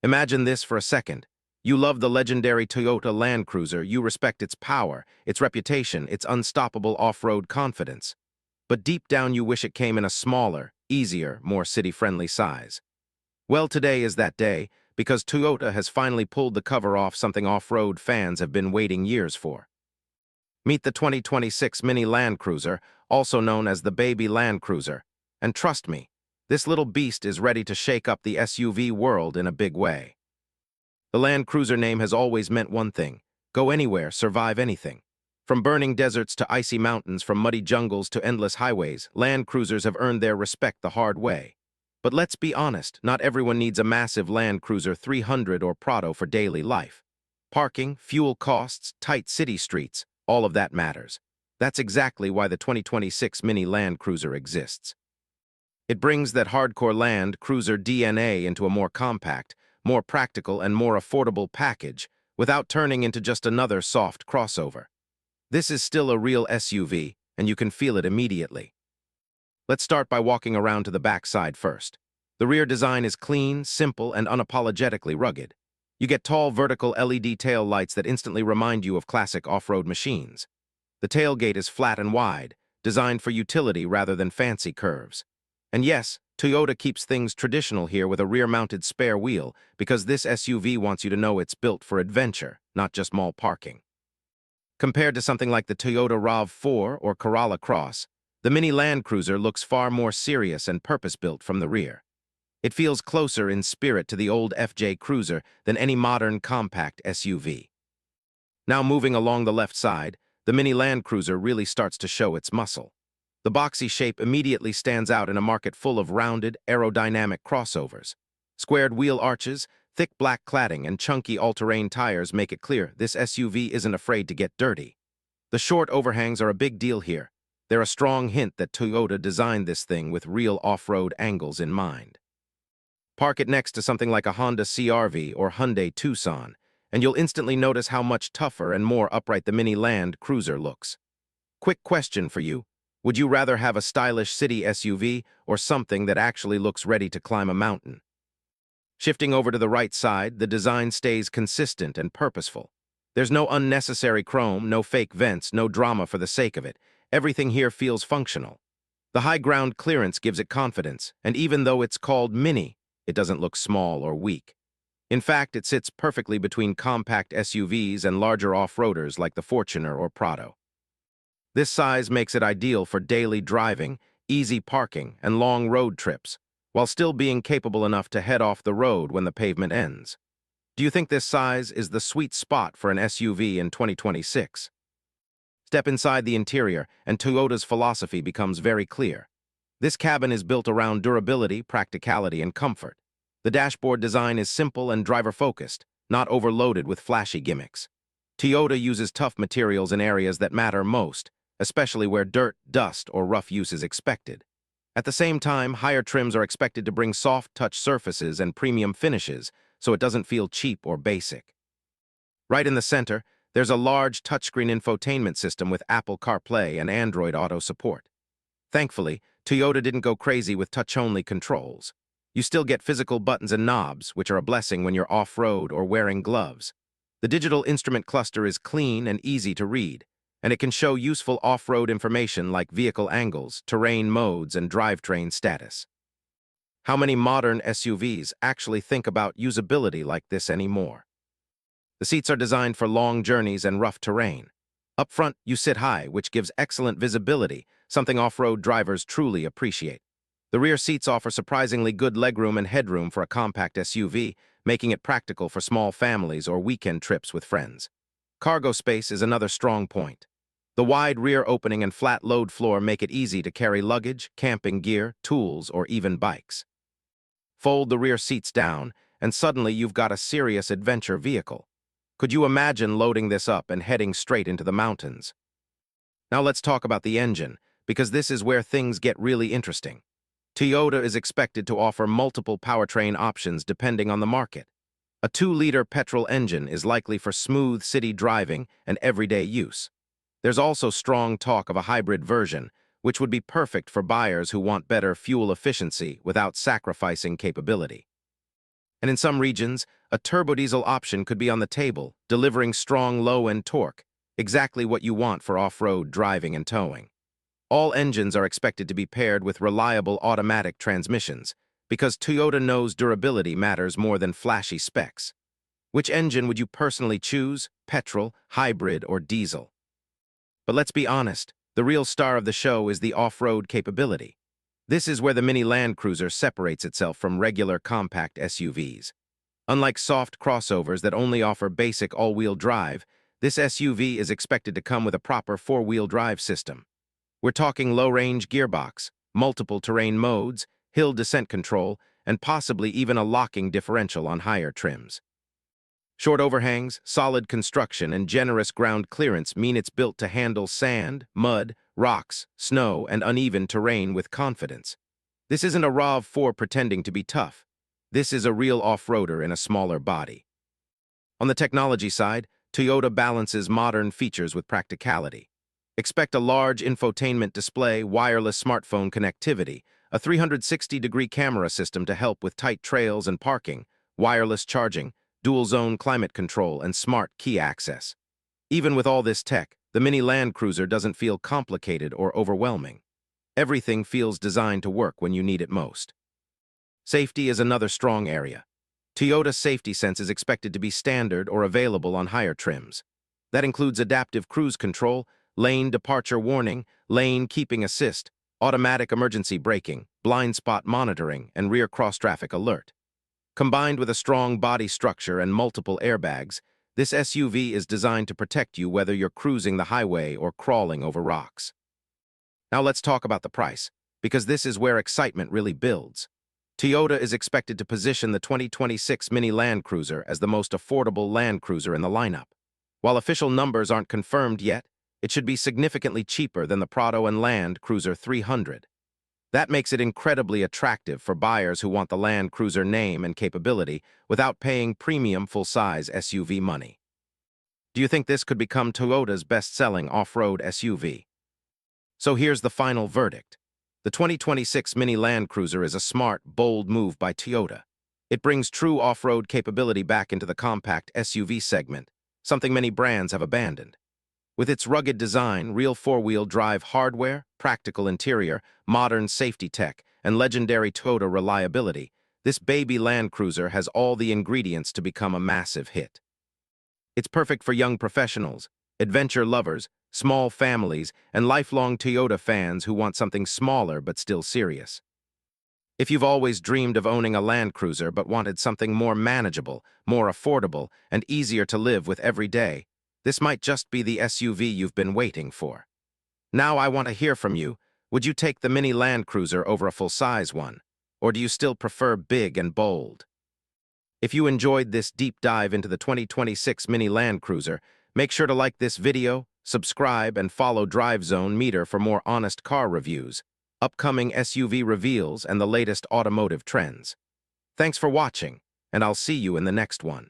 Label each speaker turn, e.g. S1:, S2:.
S1: Imagine this for a second. You love the legendary Toyota Land Cruiser, you respect its power, its reputation, its unstoppable off-road confidence. But deep down you wish it came in a smaller, easier, more city-friendly size. Well, today is that day, because Toyota has finally pulled the cover off something off-road fans have been waiting years for. Meet the 2026 Mini Land Cruiser, also known as the Baby Land Cruiser. And trust me, this little beast is ready to shake up the SUV world in a big way. The Land Cruiser name has always meant one thing: go anywhere, survive anything. From burning deserts to icy mountains, from muddy jungles to endless highways, Land Cruisers have earned their respect the hard way. But let's be honest, not everyone needs a massive Land Cruiser 300 or Prado for daily life. Parking, fuel costs, tight city streets, all of that matters. That's exactly why the 2026 Mini Land Cruiser exists. It brings that hardcore Land Cruiser DNA into a more compact, more practical, and more affordable package without turning into just another soft crossover. This is still a real SUV, and you can feel it immediately. Let's start by walking around to the back side first. The rear design is clean, simple, and unapologetically rugged. You get tall vertical LED tail lights that instantly remind you of classic off-road machines. The tailgate is flat and wide, designed for utility rather than fancy curves. And yes, Toyota keeps things traditional here with a rear-mounted spare wheel because this SUV wants you to know it's built for adventure, not just mall parking. Compared to something like the Toyota RAV4 or Corolla Cross, the Mini Land Cruiser looks far more serious and purpose-built from the rear. It feels closer in spirit to the old FJ Cruiser than any modern compact SUV. Now moving along the left side, the Mini Land Cruiser really starts to show its muscle. The boxy shape immediately stands out in a market full of rounded, aerodynamic crossovers. Squared wheel arches, thick black cladding, and chunky all-terrain tires make it clear this SUV isn't afraid to get dirty. The short overhangs are a big deal here. They're a strong hint that Toyota designed this thing with real off-road angles in mind. Park it next to something like a Honda CR-V or Hyundai Tucson, and you'll instantly notice how much tougher and more upright the Mini Land Cruiser looks. Quick question for you. Would you rather have a stylish city SUV or something that actually looks ready to climb a mountain? Shifting over to the right side, the design stays consistent and purposeful. There's no unnecessary chrome, no fake vents, no drama for the sake of it. Everything here feels functional. The high ground clearance gives it confidence, and even though it's called Mini, it doesn't look small or weak. In fact, it sits perfectly between compact SUVs and larger off-roaders like the Fortuner or Prado. This size makes it ideal for daily driving, easy parking, and long road trips, while still being capable enough to head off the road when the pavement ends. Do you think this size is the sweet spot for an SUV in 2026? Step inside the interior, and Toyota's philosophy becomes very clear. This cabin is built around durability, practicality, and comfort. The dashboard design is simple and driver-focused, not overloaded with flashy gimmicks. Toyota uses tough materials in areas that matter most, especially where dirt, dust, or rough use is expected. At the same time, higher trims are expected to bring soft touch surfaces and premium finishes, so it doesn't feel cheap or basic. Right in the center, there's a large touchscreen infotainment system with Apple CarPlay and Android Auto support. Thankfully, Toyota didn't go crazy with touch-only controls. You still get physical buttons and knobs, which are a blessing when you're off-road or wearing gloves. The digital instrument cluster is clean and easy to read, and it can show useful off-road information like vehicle angles, terrain modes, and drivetrain status. How many modern SUVs actually think about usability like this anymore? The seats are designed for long journeys and rough terrain. Up front, you sit high, which gives excellent visibility, something off-road drivers truly appreciate. The rear seats offer surprisingly good legroom and headroom for a compact SUV, making it practical for small families or weekend trips with friends. Cargo space is another strong point. The wide rear opening and flat load floor make it easy to carry luggage, camping gear, tools, or even bikes. Fold the rear seats down, and suddenly you've got a serious adventure vehicle. Could you imagine loading this up and heading straight into the mountains? Now let's talk about the engine, because this is where things get really interesting. Toyota is expected to offer multiple powertrain options depending on the market. A 2-liter petrol engine is likely for smooth city driving and everyday use. There's also strong talk of a hybrid version, which would be perfect for buyers who want better fuel efficiency without sacrificing capability. And in some regions, a turbodiesel option could be on the table, delivering strong low-end torque, exactly what you want for off-road driving and towing. All engines are expected to be paired with reliable automatic transmissions, because Toyota knows durability matters more than flashy specs. Which engine would you personally choose, petrol, hybrid, or diesel? But let's be honest, the real star of the show is the off-road capability. This is where the Mini Land Cruiser separates itself from regular compact SUVs. Unlike soft crossovers that only offer basic all-wheel drive, this SUV is expected to come with a proper four-wheel drive system. We're talking low-range gearbox, multiple terrain modes, hill descent control, and possibly even a locking differential on higher trims. Short overhangs, solid construction, and generous ground clearance mean it's built to handle sand, mud, rocks, snow, and uneven terrain with confidence. This isn't a RAV4 pretending to be tough. This is a real off-roader in a smaller body. On the technology side, Toyota balances modern features with practicality. Expect a large infotainment display, wireless smartphone connectivity, a 360-degree camera system to help with tight trails and parking, wireless charging, dual-zone climate control, and smart key access. Even with all this tech, the Mini Land Cruiser doesn't feel complicated or overwhelming. Everything feels designed to work when you need it most. Safety is another strong area. Toyota's safety sense is expected to be standard or available on higher trims. That includes adaptive cruise control, lane departure warning, lane keeping assist, automatic emergency braking, blind spot monitoring, and rear cross-traffic alert. Combined with a strong body structure and multiple airbags, this SUV is designed to protect you whether you're cruising the highway or crawling over rocks. Now let's talk about the price, because this is where excitement really builds. Toyota is expected to position the 2026 Mini Land Cruiser as the most affordable Land Cruiser in the lineup. While official numbers aren't confirmed yet, it should be significantly cheaper than the Prado and Land Cruiser 300. That makes it incredibly attractive for buyers who want the Land Cruiser name and capability without paying premium full-size SUV money. Do you think this could become Toyota's best-selling off-road SUV? So here's the final verdict. The 2026 Mini Land Cruiser is a smart, bold move by Toyota. It brings true off-road capability back into the compact SUV segment, something many brands have abandoned. With its rugged design, real four-wheel drive hardware, practical interior, modern safety tech, and legendary Toyota reliability, this baby Land Cruiser has all the ingredients to become a massive hit. It's perfect for young professionals, adventure lovers, small families, and lifelong Toyota fans who want something smaller but still serious. If you've always dreamed of owning a Land Cruiser but wanted something more manageable, more affordable, and easier to live with every day, this might just be the SUV you've been waiting for. Now I want to hear from you. Would you take the Mini Land Cruiser over a full-size one? Or do you still prefer big and bold? If you enjoyed this deep dive into the 2026 Mini Land Cruiser, make sure to like this video, subscribe, and follow Drive Zone Meter for more honest car reviews, upcoming SUV reveals, and the latest automotive trends. Thanks for watching, and I'll see you in the next one.